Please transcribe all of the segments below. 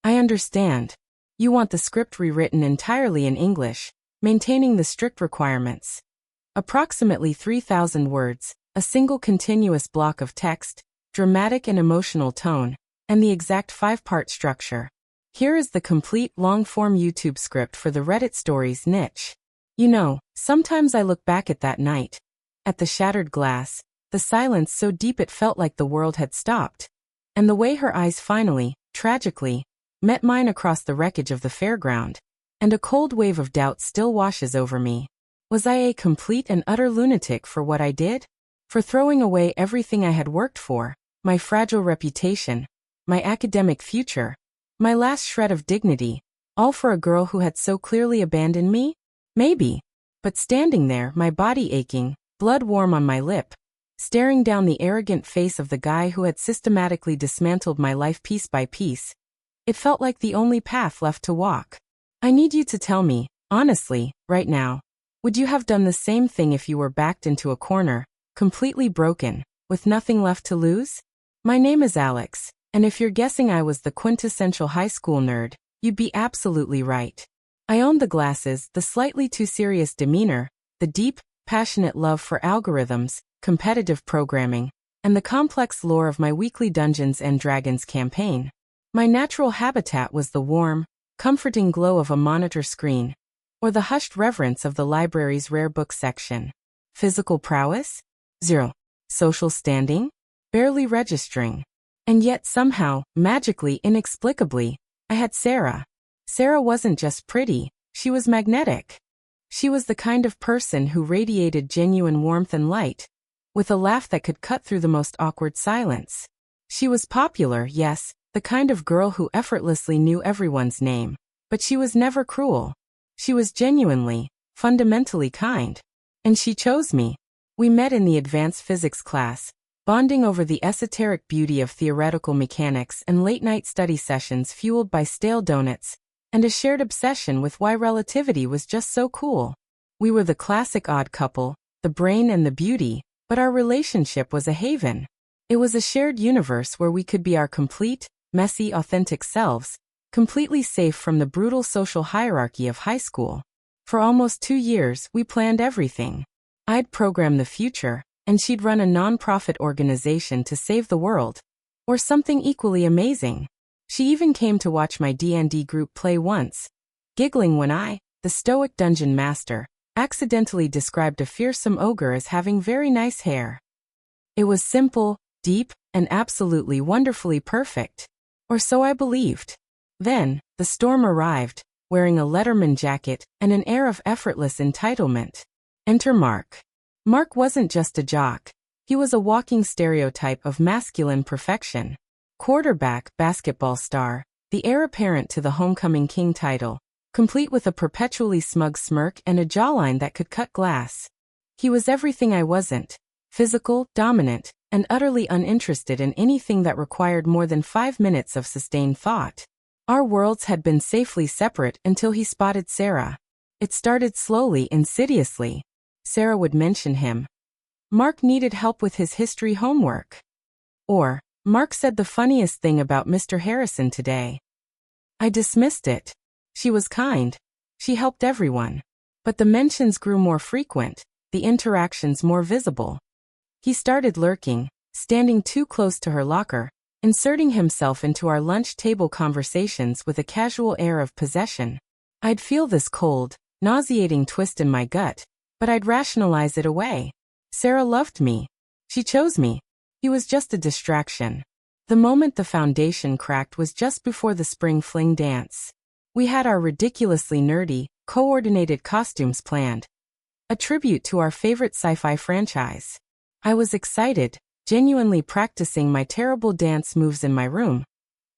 I understand. You want the script rewritten entirely in English, maintaining the strict requirements. Approximately 3,000 words, a single continuous block of text, dramatic and emotional tone, and the exact 5-part structure. Here is the complete long-form YouTube script for the Reddit stories niche. You know, sometimes I look back at that night, at the shattered glass, the silence so deep it felt like the world had stopped, and the way her eyes finally, tragically, met mine across the wreckage of the fairground, and a cold wave of doubt still washes over me. Was I a complete and utter lunatic for what I did? For throwing away everything I had worked for, my fragile reputation, my academic future, my last shred of dignity, all for a girl who had so clearly abandoned me? Maybe. But standing there, my body aching, blood warm on my lip, staring down the arrogant face of the guy who had systematically dismantled my life piece by piece, it felt like the only path left to walk. I need you to tell me, honestly, right now, would you have done the same thing if you were backed into a corner, completely broken, with nothing left to lose? My name is Alex, and if you're guessing I was the quintessential high school nerd, you'd be absolutely right. I owned the glasses, the slightly too serious demeanor, the deep, passionate love for algorithms, competitive programming, and the complex lore of my weekly Dungeons and Dragons campaign. My natural habitat was the warm, comforting glow of a monitor screen, or the hushed reverence of the library's rare book section. Physical prowess? 0. Social standing? Barely registering. And yet somehow, magically, inexplicably, I had Sarah. Sarah wasn't just pretty, she was magnetic. She was the kind of person who radiated genuine warmth and light, with a laugh that could cut through the most awkward silence. She was popular, yes, the kind of girl who effortlessly knew everyone's name, but she was never cruel. She was genuinely, fundamentally kind. And she chose me. We met in the advanced physics class, bonding over the esoteric beauty of theoretical mechanics and late-night study sessions fueled by stale donuts, and a shared obsession with why relativity was just so cool. We were the classic odd couple, the brain and the beauty, but our relationship was a haven. It was a shared universe where we could be our complete, messy, authentic selves, completely safe from the brutal social hierarchy of high school. For almost 2 years, we planned everything. I'd program the future, and she'd run a non-profit organization to save the world. Or something equally amazing. She even came to watch my D&D group play once, giggling when I, the stoic dungeon master, accidentally described a fearsome ogre as having very nice hair. It was simple, deep, and absolutely wonderfully perfect. Or so I believed. Then, the storm arrived, wearing a Letterman jacket and an air of effortless entitlement. Enter Mark. Mark wasn't just a jock. He was a walking stereotype of masculine perfection. Quarterback, basketball star, the heir apparent to the homecoming king title, complete with a perpetually smug smirk and a jawline that could cut glass. He was everything I wasn't. Physical, dominant, and utterly uninterested in anything that required more than 5 minutes of sustained thought. Our worlds had been safely separate until he spotted Sarah. It started slowly, insidiously. Sarah would mention him. Mark needed help with his history homework. Or, Mark said the funniest thing about Mr. Harrison today. I dismissed it. She was kind. She helped everyone. But the mentions grew more frequent, the interactions more visible. He started lurking, standing too close to her locker, inserting himself into our lunch table conversations with a casual air of possession. I'd feel this cold, nauseating twist in my gut, but I'd rationalize it away. Sarah loved me. She chose me. He was just a distraction. The moment the foundation cracked was just before the spring fling dance. We had our ridiculously nerdy, coordinated costumes planned. A tribute to our favorite sci-fi franchise. I was excited, genuinely practicing my terrible dance moves in my room,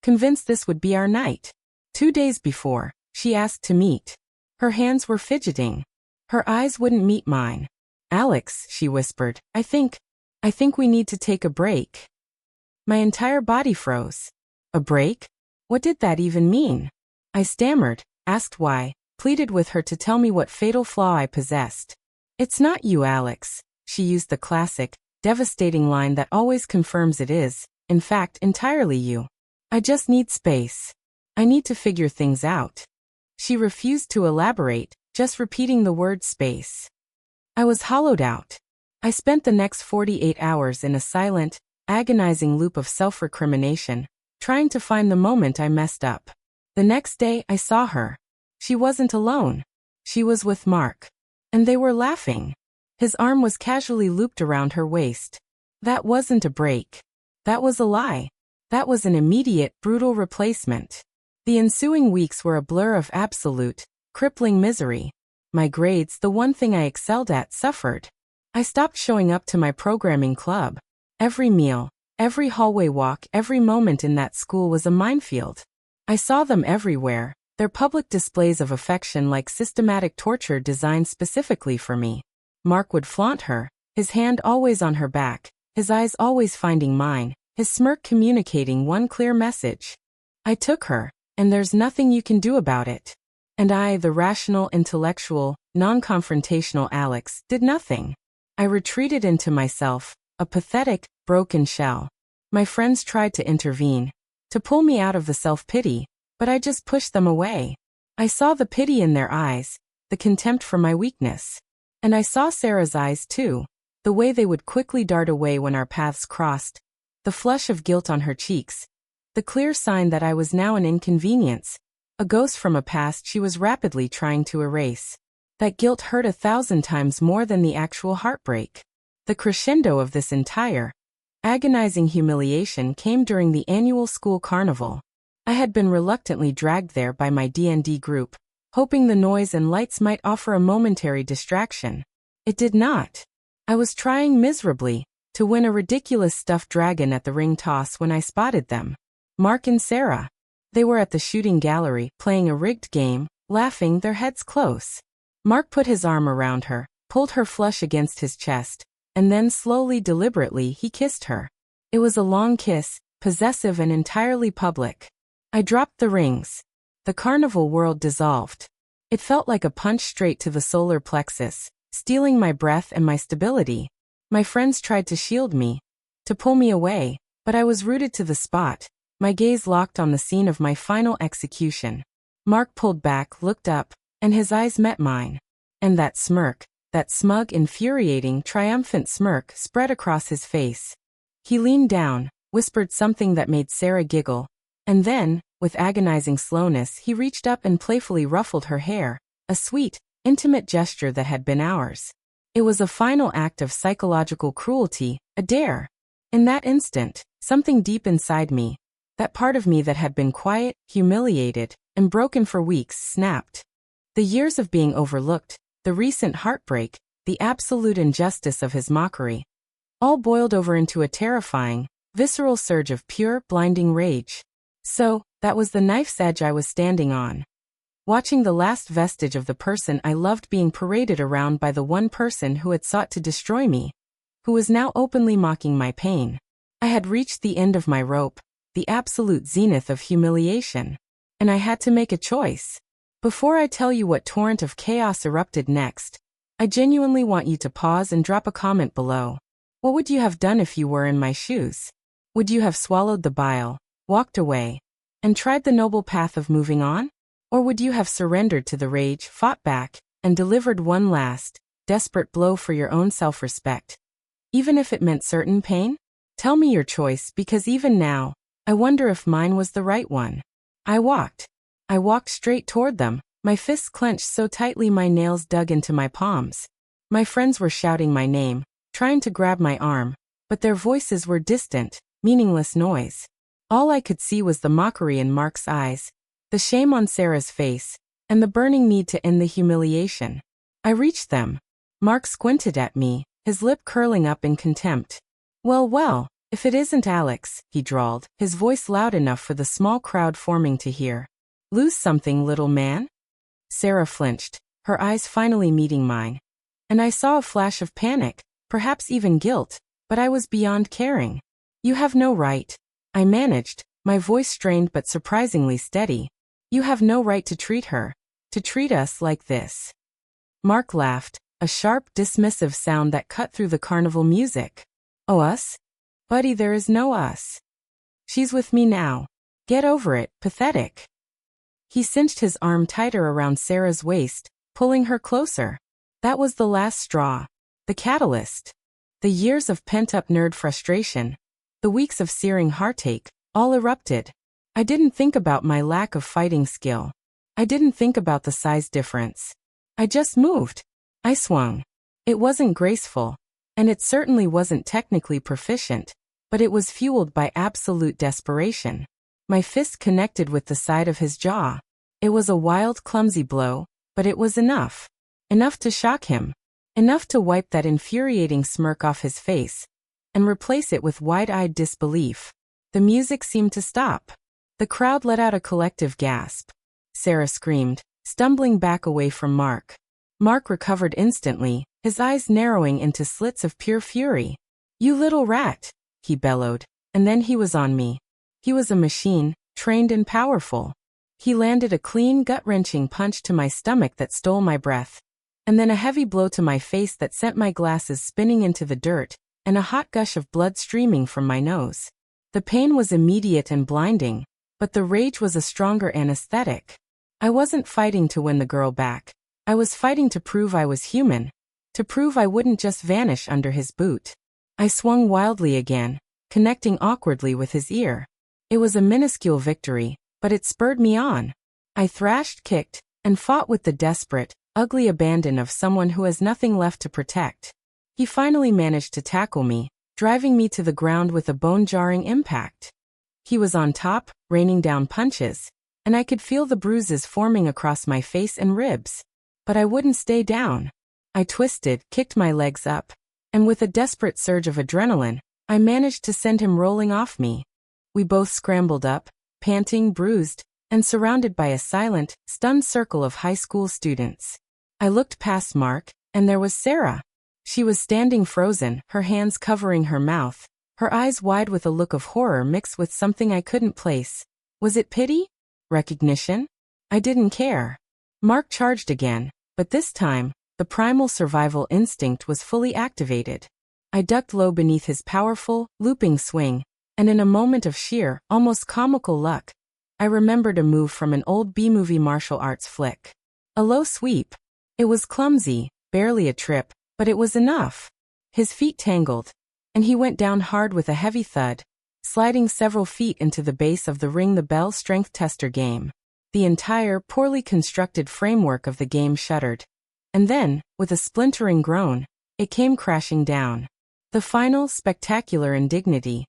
convinced this would be our night. 2 days before, she asked to meet. Her hands were fidgeting. Her eyes wouldn't meet mine. Alex, she whispered, I think we need to take a break. My entire body froze. A break? What did that even mean? I stammered, asked why, pleaded with her to tell me what fatal flaw I possessed. It's not you, Alex. She used the classic, devastating line that always confirms it is, in fact, entirely you. I just need space. I need to figure things out. She refused to elaborate, just repeating the word space. I was hollowed out. I spent the next 48 hours in a silent, agonizing loop of self-recrimination, trying to find the moment I messed up. The next day, I saw her. She wasn't alone. She was with Mark. And they were laughing. His arm was casually looped around her waist. That wasn't a break. That was a lie. That was an immediate, brutal replacement. The ensuing weeks were a blur of absolute, crippling misery. My grades, the one thing I excelled at, suffered. I stopped showing up to my programming club. Every meal, every hallway walk, every moment in that school was a minefield. I saw them everywhere, their public displays of affection like systematic torture designed specifically for me. Mark would flaunt her, his hand always on her back, his eyes always finding mine, his smirk communicating one clear message. I took her, and there's nothing you can do about it. And I, the rational, intellectual, non-confrontational Alex, did nothing. I retreated into myself, a pathetic, broken shell. My friends tried to intervene, to pull me out of the self-pity, but I just pushed them away. I saw the pity in their eyes, the contempt for my weakness. And I saw Sarah's eyes too, the way they would quickly dart away when our paths crossed, the flush of guilt on her cheeks, the clear sign that I was now an inconvenience, a ghost from a past she was rapidly trying to erase. That guilt hurt 1,000 times more than the actual heartbreak. The crescendo of this entire, agonizing humiliation came during the annual school carnival. I had been reluctantly dragged there by my D&D group, hoping the noise and lights might offer a momentary distraction. It did not. I was trying miserably to win a ridiculous stuffed dragon at the ring toss when I spotted them. Mark and Sarah. They were at the shooting gallery, playing a rigged game, laughing, their heads close. Mark put his arm around her, pulled her flush against his chest, and then slowly, deliberately, he kissed her. It was a long kiss, possessive and entirely public. I dropped the rings. The carnival world dissolved. It felt like a punch straight to the solar plexus, stealing my breath and my stability. My friends tried to shield me, to pull me away, but I was rooted to the spot, my gaze locked on the scene of my final execution. Mark pulled back, looked up, and his eyes met mine. And that smirk, that smug, infuriating, triumphant smirk spread across his face. He leaned down, whispered something that made Sarah giggle, and then, with agonizing slowness, he reached up and playfully ruffled her hair, a sweet, intimate gesture that had been ours. It was a final act of psychological cruelty, a dare. In that instant, something deep inside me, that part of me that had been quiet, humiliated, and broken for weeks, snapped. The years of being overlooked, the recent heartbreak, the absolute injustice of his mockery, all boiled over into a terrifying, visceral surge of pure, blinding rage. So, that was the knife's edge I was standing on. Watching the last vestige of the person I loved being paraded around by the one person who had sought to destroy me, who was now openly mocking my pain. I had reached the end of my rope, the absolute zenith of humiliation. And I had to make a choice. Before I tell you what torrent of chaos erupted next, I genuinely want you to pause and drop a comment below. What would you have done if you were in my shoes? Would you have swallowed the bile, walked away, and tried the noble path of moving on? Or would you have surrendered to the rage, fought back, and delivered one last, desperate blow for your own self-respect? Even if it meant certain pain? Tell me your choice, because even now, I wonder if mine was the right one. I walked straight toward them, my fists clenched so tightly my nails dug into my palms. My friends were shouting my name, trying to grab my arm, but their voices were distant, meaningless noise. All I could see was the mockery in Mark's eyes, the shame on Sarah's face, and the burning need to end the humiliation. I reached them. Mark squinted at me, his lip curling up in contempt. Well, if it isn't Alex, he drawled, his voice loud enough for the small crowd forming to hear. Lose something, little man? Sarah flinched, her eyes finally meeting mine. And I saw a flash of panic, perhaps even guilt, but I was beyond caring. You have no right. I managed, my voice strained but surprisingly steady. You have no right to treat her, to treat us like this. Mark laughed, a sharp, dismissive sound that cut through the carnival music. Oh, us? Buddy, there is no us. She's with me now. Get over it, pathetic. He cinched his arm tighter around Sarah's waist, pulling her closer. That was the last straw. The catalyst. The years of pent-up nerd frustration, the weeks of searing heartache, all erupted. I didn't think about my lack of fighting skill. I didn't think about the size difference. I just moved. I swung. It wasn't graceful, and it certainly wasn't technically proficient, but it was fueled by absolute desperation. My fist connected with the side of his jaw. It was a wild, clumsy blow, but it was enough. Enough to shock him. Enough to wipe that infuriating smirk off his face and replace it with wide-eyed disbelief. The music seemed to stop. The crowd let out a collective gasp. Sarah screamed, stumbling back away from Mark. Mark recovered instantly, his eyes narrowing into slits of pure fury. "You little rat," he bellowed, and then he was on me. He was a machine, trained and powerful. He landed a clean, gut-wrenching punch to my stomach that stole my breath, and then a heavy blow to my face that sent my glasses spinning into the dirt, and a hot gush of blood streaming from my nose. The pain was immediate and blinding, but the rage was a stronger anesthetic. I wasn't fighting to win the girl back. I was fighting to prove I was human, to prove I wouldn't just vanish under his boot. I swung wildly again, connecting awkwardly with his ear. It was a minuscule victory, but it spurred me on. I thrashed, kicked, and fought with the desperate, ugly abandon of someone who has nothing left to protect. He finally managed to tackle me, driving me to the ground with a bone-jarring impact. He was on top, raining down punches, and I could feel the bruises forming across my face and ribs. But I wouldn't stay down. I twisted, kicked my legs up, and with a desperate surge of adrenaline, I managed to send him rolling off me. We both scrambled up, panting, bruised, and surrounded by a silent, stunned circle of high school students. I looked past Mark, and there was Sarah. She was standing frozen, her hands covering her mouth, her eyes wide with a look of horror mixed with something I couldn't place. Was it pity? Recognition? I didn't care. Mark charged again, but this time, the primal survival instinct was fully activated. I ducked low beneath his powerful, looping swing, and in a moment of sheer, almost comical luck, I remembered a move from an old B-movie martial arts flick. A low sweep. It was clumsy, barely a trip, but it was enough. His feet tangled, and he went down hard with a heavy thud, sliding several feet into the base of the Ring the Bell strength tester game. The entire, poorly constructed framework of the game shuddered. And then, with a splintering groan, it came crashing down. The final, spectacular indignity.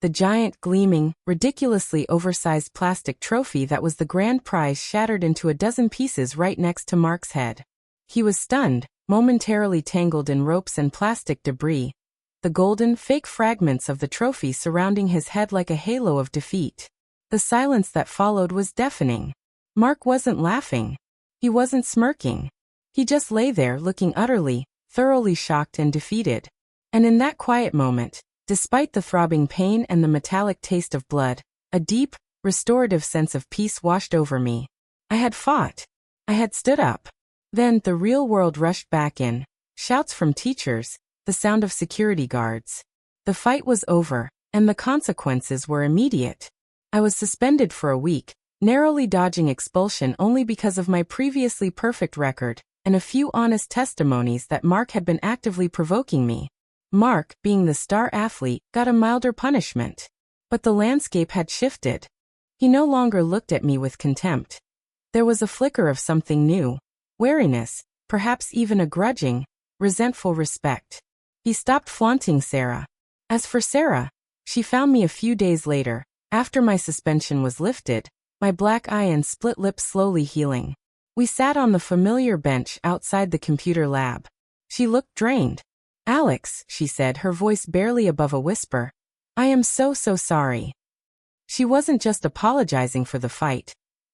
The giant, gleaming, ridiculously oversized plastic trophy that was the grand prize shattered into a dozen pieces right next to Mark's head. He was stunned, momentarily tangled in ropes and plastic debris, the golden, fake fragments of the trophy surrounding his head like a halo of defeat. The silence that followed was deafening. Mark wasn't laughing. He wasn't smirking. He just lay there looking utterly, thoroughly shocked and defeated. And in that quiet moment, despite the throbbing pain and the metallic taste of blood, a deep, restorative sense of peace washed over me. I had fought. I had stood up. Then the real world rushed back in. Shouts from teachers, the sound of security guards. The fight was over, and the consequences were immediate. I was suspended for a week, narrowly dodging expulsion only because of my previously perfect record, and a few honest testimonies that Mark had been actively provoking me. Mark, being the star athlete, got a milder punishment. But the landscape had shifted. He no longer looked at me with contempt. There was a flicker of something new. Wariness, perhaps even a grudging, resentful respect. He stopped flaunting Sarah. As for Sarah, she found me a few days later, after my suspension was lifted, my black eye and split lip slowly healing. We sat on the familiar bench outside the computer lab. She looked drained. "Alex," she said, her voice barely above a whisper, "I am so sorry." She wasn't just apologizing for the fight.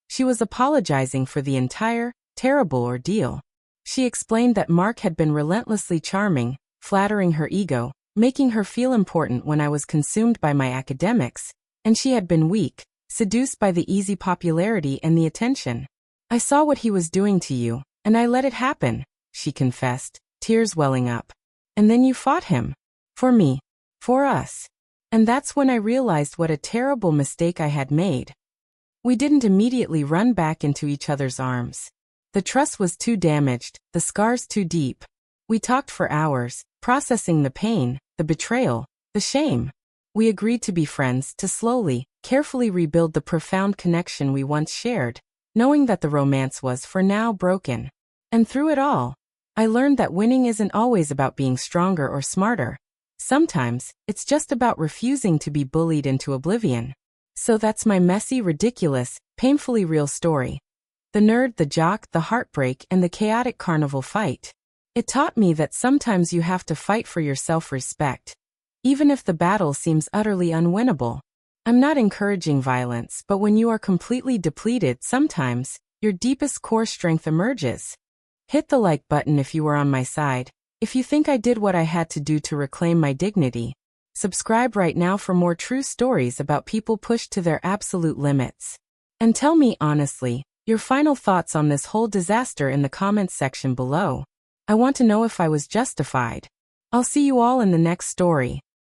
She was apologizing for the entire, terrible ordeal. She explained that Mark had been relentlessly charming, flattering her ego, making her feel important when I was consumed by my academics, and she had been weak, seduced by the easy popularity and the attention. "I saw what he was doing to you, and I let it happen," she confessed, tears welling up. "And then you fought him. For me. For us. And that's when I realized what a terrible mistake I had made. We didn't immediately run back into each other's arms. The trust was too damaged, the scars too deep. We talked for hours, processing the pain, the betrayal, the shame. We agreed to be friends, to slowly, carefully rebuild the profound connection we once shared, knowing that the romance was, for now, broken. And through it all, I learned that winning isn't always about being stronger or smarter. Sometimes, it's just about refusing to be bullied into oblivion. So that's my messy, ridiculous, painfully real story. The nerd, the jock, the heartbreak, and the chaotic carnival fight. It taught me that sometimes you have to fight for your self-respect, even if the battle seems utterly unwinnable. I'm not encouraging violence, but when you are completely depleted, sometimes, your deepest core strength emerges. Hit the like button if you were on my side. If you think I did what I had to do to reclaim my dignity. Subscribe right now for more true stories about people pushed to their absolute limits. And tell me honestly, your final thoughts on this whole disaster in the comments section below. I want to know if I was justified. I'll see you all in the next story.